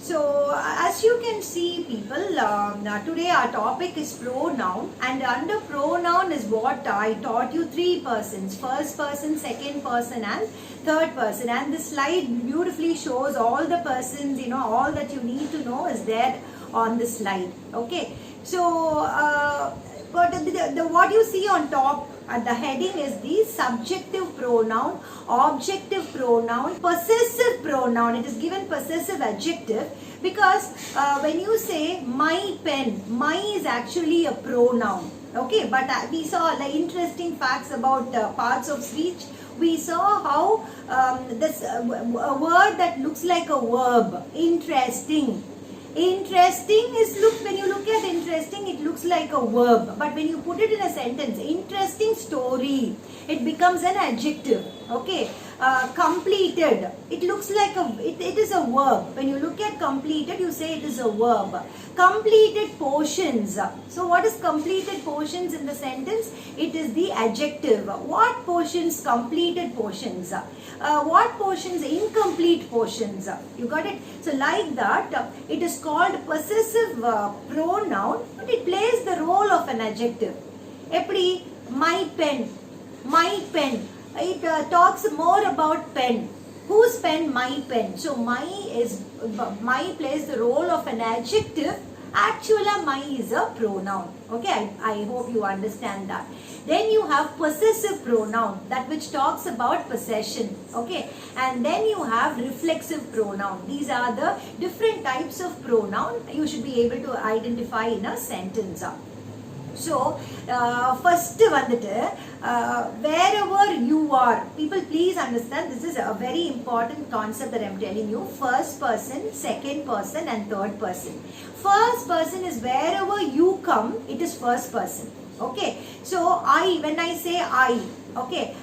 So as you can see people, today our topic is pronoun, and under pronoun is what I taught you, three persons: first person, second person and third person. And this slide beautifully shows all the persons, all that you need to know is there on the slide. Okay, so but what you see on top at the heading is the subjective pronoun, objective pronoun, possessive pronoun. It is given possessive adjective because when you say my pen, my is actually a pronoun. Okay, but we saw like interesting facts about parts of speech. We saw how this a word that looks like a verb, interesting. Interesting is, when you look at interesting, it looks like a verb, but when you put it in a sentence, interesting story, it becomes an adjective. Okay, completed, it looks like it is a verb. When you look at completed, you say it is a verb. Completed portions, so what is completed portions in the sentence? It is the adjective. What portions? Completed portions. What portions? Incomplete portions. You got it? So like that, it is called possessive pronoun, but it plays the role of an adjective. Eppadi? My pen, my pen. It talks more about pen. Whose pen? My pen. So my plays the role of an adjective. Actually, my is a pronoun. Okay, I hope you understand that. Then you have possessive pronoun, that which talks about possession. Okay, and then you have reflexive pronoun. These are the different types of pronoun you should be able to identify in a sentence. So, first vandittu, wherever you are, people please understand, this is a very important concept that I am telling you. First person, second person and third person. First person is wherever you come, it is first person. Okay, so when I say I, okay,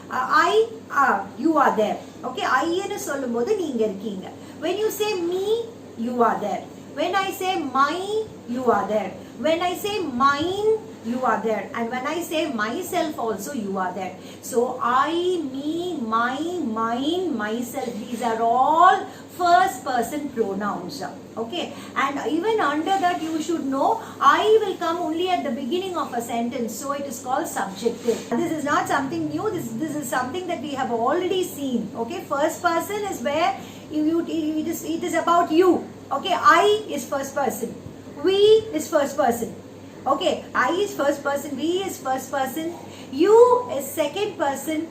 you are there. Okay, I enu sollumbodhu neenga irkeenga. When you say me, you are there. When I say my, you are there. When I say mine, you are there. And when I say myself also, you are there. So I, me, my, mine, myself, these are all first person pronouns. Okay, and even under that you should know I will come only at the beginning of a sentence, so it is called subjective. This is not something new, this is something that we have already seen. Okay, first person is where it is about you. Okay, I is first person, we is first person. Okay, I is first person, we is first person, you is second person,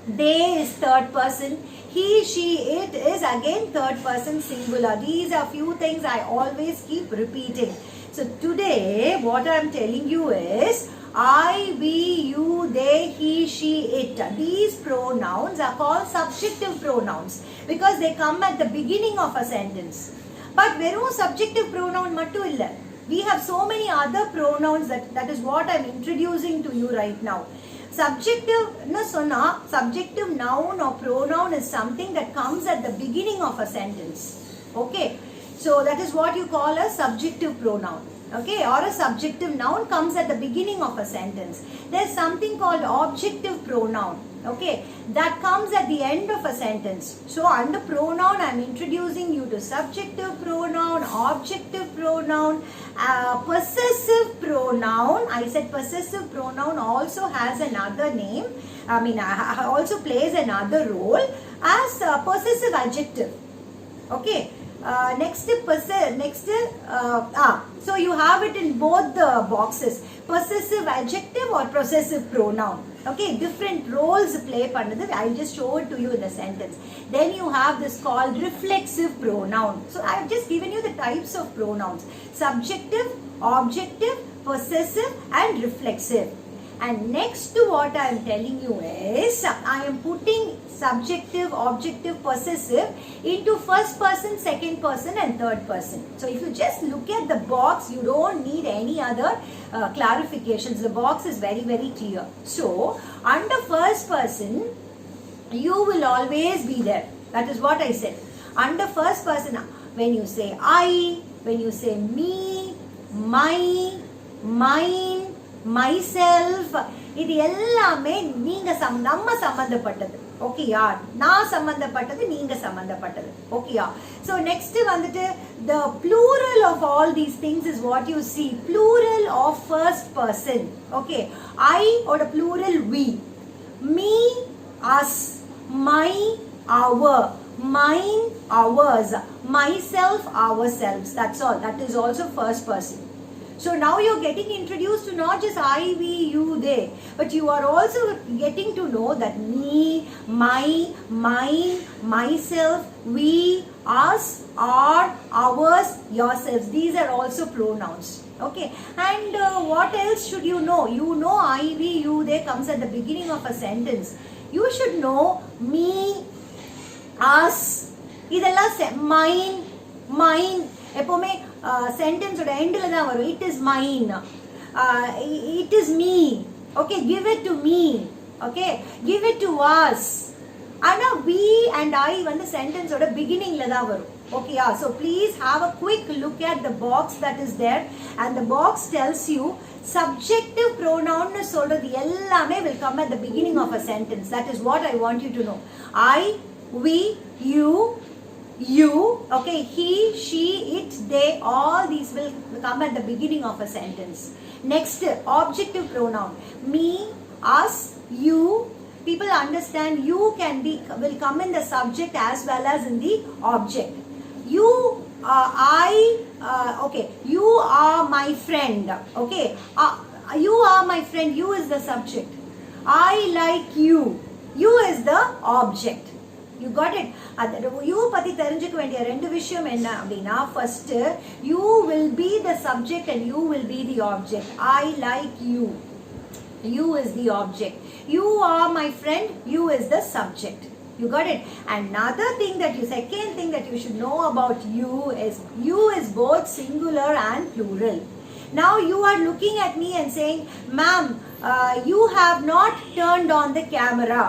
they is third person, he, she, it is again third person singular. These are few things I always keep repeating. So today what I am telling you is I, we, you, they, he, she, it. These pronouns are called subjective pronouns because they come at the beginning of a sentence. But verum subjective pronoun mattu illa. We have so many other pronouns that is what I am introducing to you right now. Subjective noun or pronoun is something that comes at the beginning of a sentence. Okay, so that is what you call a subjective pronoun. Okay, or a subjective noun comes at the beginning of a sentence. There is something called objective pronoun. Okay, that comes at the end of a sentence. So under pronoun I am introducing you to subjective pronoun, objective pronoun, possessive pronoun. I said possessive pronoun also has another name, also plays another role as possessive adjective. Okay, so you have it in both the boxes, possessive adjective or possessive pronoun. Okay, different roles play pannadhu. I just show it to you in the sentence. Then you have this called reflexive pronoun. So I have just given you the types of pronouns: subjective, objective, possessive and reflexive. And next to what I am telling you is, I am putting subjective, objective, possessive into first person, second person and third person. So if you just look at the box, you don't need any other clarifications. The box is very, very clear. So under first person, you will always be there. That is what I said. Under first person, when you say I, when you say me, my, mine, myself, இது எல்லாமே நம்ம சம்பந்தப்பட்டது. ஓகேயா, நான் சம்பந்தப்பட்டது, நீங்க சம்பந்தப்பட்டது. ஓகேயா. So next வந்துட்டு the plural of all these things is what you see. Plural of first person. Okay. I or plural we. Me, us, my, our, mine, ours, myself, ourselves. That's all. That is also first person. So now you're getting introduced to not just I, we, you, they, but you are also getting to know that me, my, mine, myself, we, us, our, ours, yourselves. These are also pronouns. Okay. And what else should you know? You know I, we, you, they comes at the beginning of a sentence. You should know me, us, இதெல்லாம் mine, mine. எப்போவுமே சென்டென்ஸோட எண்டில் தான் வரும். It is mine, it is me. Okay, give it to me. Okay, give it to us. ஆனால் we and I வந்து சென்டென்ஸோட பிகினிங்கில் தான் வரும். ஓகேயா. So please have a quick look at the box that is there and the box tells you subjective pronoun சொல்றது எல்லாமே will come at the beginning of a sentence. That is what I want you to know. I, we, you, okay, he, she, it, they, all these will come at the beginning of a sentence. Next, objective pronoun. Me, us, you. People understand you will come in the subject as well as in the object. You, okay, you are my friend. Okay, you are my friend. You is the subject. I like you. You is the object. You got it? You பத்தி தெரிஞ்சுக்க வேண்டிய ரெண்டு விஷயம் என்ன அப்படின்னா, first you will be the subject and you will be the object. I like you. You is the object. You are my friend. You is the subject. You got it? Another thing that second thing that you should know about you is both singular and plural. Now you are looking at me and saying, ma'am, you have not turned on the camera.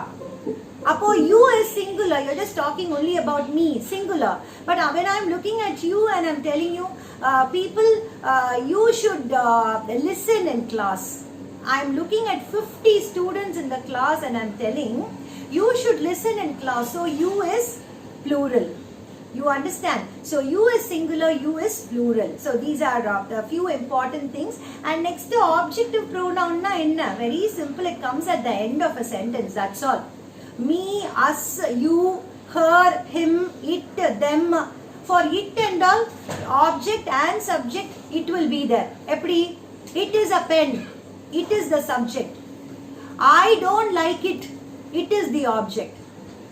Appo you is singular. You're just talking only about me, singular. But when I'm looking at you and I'm telling you, people, you should listen in class. I'm looking at 50 students in the class and I'm telling, you should listen in class. So you is plural. You understand? So you is singular, you is plural. So these are the few important things. And next, the objective pronoun na enna? Very simple. It comes at the end of a sentence. That's all. Me, us, you, her, him, it, them. For it and all, object and subject, it will be there. Eppadi? It is a pen. It is the subject. I don't like it. It is the object.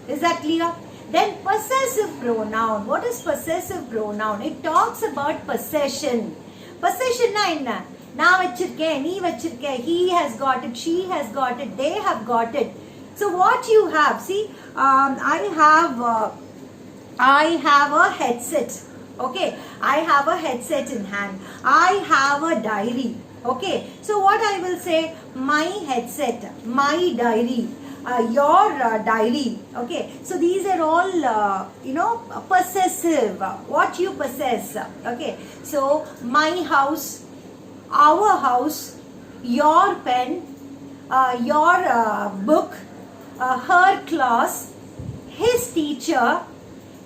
Is that clear? Then possessive pronoun. What is possessive pronoun? It talks about possession. Possession na enna? Na vechirken, nee vechirken, he has got it, she has got it, they have got it. So what you have, see, I have a headset. Okay, I have a headset in hand. I have a diary. Okay, so what I will say, my headset, my diary, your diary. Okay, so these are all possessive. What you possess. Okay, so my house, our house, your pen, your book, her class, his teacher,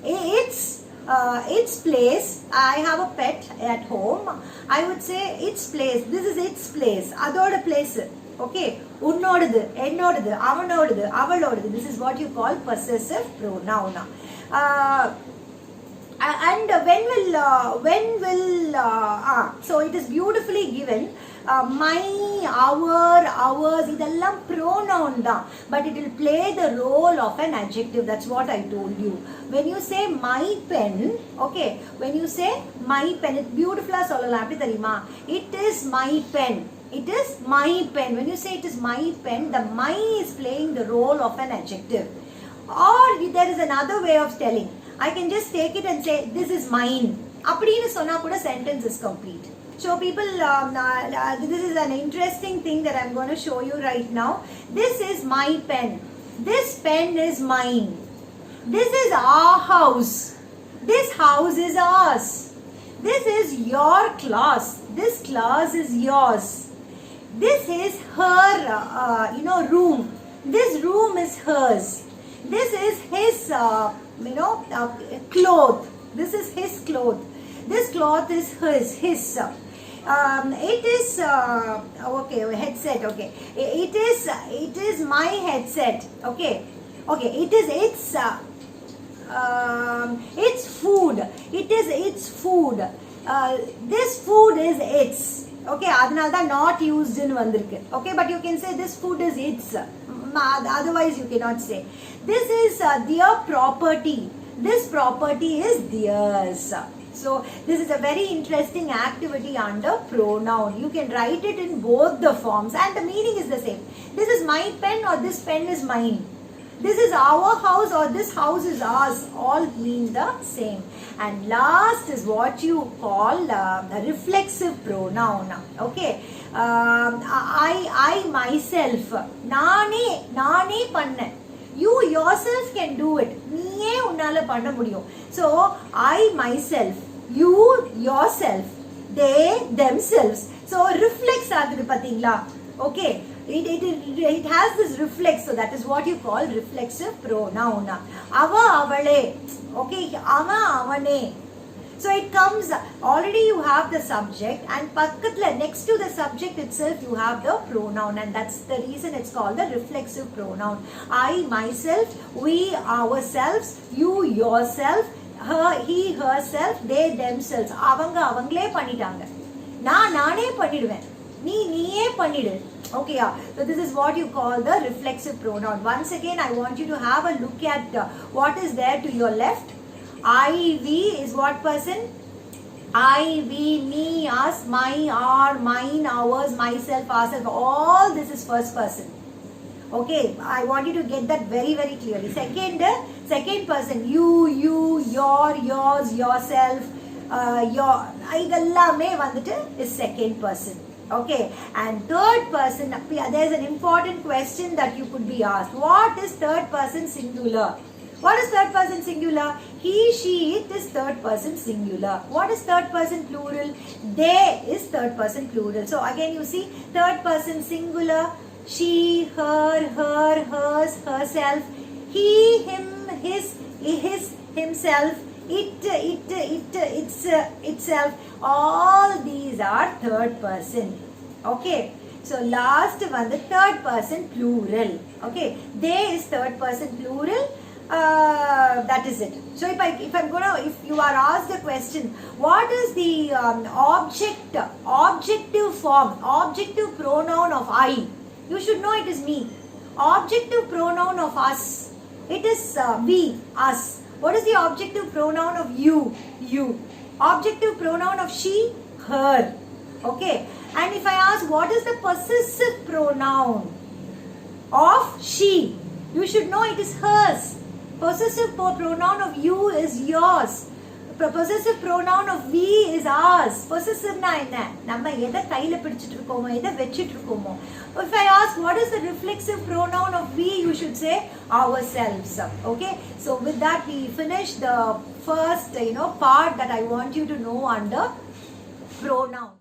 its place. I have a pet at home. I would say its place. This is its place. Adoda place. Okay. Unnodadu, ennodadu, avanodadu, avalodadu. This is what you call possessive pronoun. And when will so it is beautifully given. My, our, ours, இதெல்லாம் pronoun தான், but it will play the role of an adjective. That's what I told you. When you say my pen, okay, when you say my pen, it beautiful சொல்லலாம். அப்படி தெரியுமா? It is my pen. It is my pen. When you say it is my pen, the my is playing the role of an adjective. Or there is another way of telling. I can just take it and say this is mine. அப்படின்னு சொன்னா கூட sentence is complete. So people, this is an interesting thing that I'm going to show you right now. This is my pen. This pen is mine. This is our house. This house is ours. This is your class. This class is yours. This is her, room. This room is hers. This is his cloth. This is his cloth. This cloth is his. It is okay, headset. Okay, it is my headset. Okay, it is its food. It is its food. This food is its. Okay, அதனால தான் not used ன்னு வந்திருக்கு. Okay, but you can say this food is its. Otherwise you cannot say. This is their property. This property is theirs. So this is a very interesting activity under pronoun. You can write it in both the forms and the meaning is the same. This is my pen or this pen is mine. This is our house or this house is ours. All mean the same. And last is what you call a reflexive pronoun. Okay. I myself. நானே பண்ணேன். You yourself can do it. நீயே உன்னால பண்ண முடியும். So I myself, you yourself, they themselves. So reflex ஆகுது பாத்தீங்களா? Okay. It has this reflex, so that is what you call reflexive pronoun. Ava avale. Okay, ama avane. So it comes, already you have the subject and pakkatla next to the subject itself you have the pronoun, and that's the reason it's called the reflexive pronoun. I myself, we ourselves, you yourself, her he herself, they themselves. அவங்க அவங்களே பண்ணிட்டாங்க. நானே பண்ணிடுவேன். நீயே பண்ணிடு. Okay, so this is what you call the reflexive pronoun. Once again I want you to have a look at what is there to your left. I, we is what person? I, we, me, us, my, our, mine, ours, myself, ourselves. All this is first person. Okay, I want you to get that very, very clearly. Second person. You, your, yours, yourself, your. Idellame vandittu is second person. Okay, and third person, there's an important question that you could be asked. What is third person singular? What is third person singular? He, she, it is third person singular. What is third person plural? They is third person plural. So again you see third person singular, she, her, hers, herself, he, him, his, himself, itself. All these are third person. Okay, so last one, the third person plural. Okay, they is third person plural. That is it. So if you are asked the question, what is the objective form, objective pronoun of I? You should know it is me. Objective pronoun of us, it is we, us. What is the objective pronoun of you? Objective pronoun of she, her. Okay, and if I ask what is the possessive pronoun of she, you should know it is hers. Possessive pronoun of you is yours. Possessive pronoun of we is ours. Possessive na enna? Namma edha kaiyila pidichittu irukomo, edha vechittu irukomo. If I ask what is the reflexive pronoun of we, you should say ourselves. Okay, so with that we finish the first part that I want you to know under pronoun.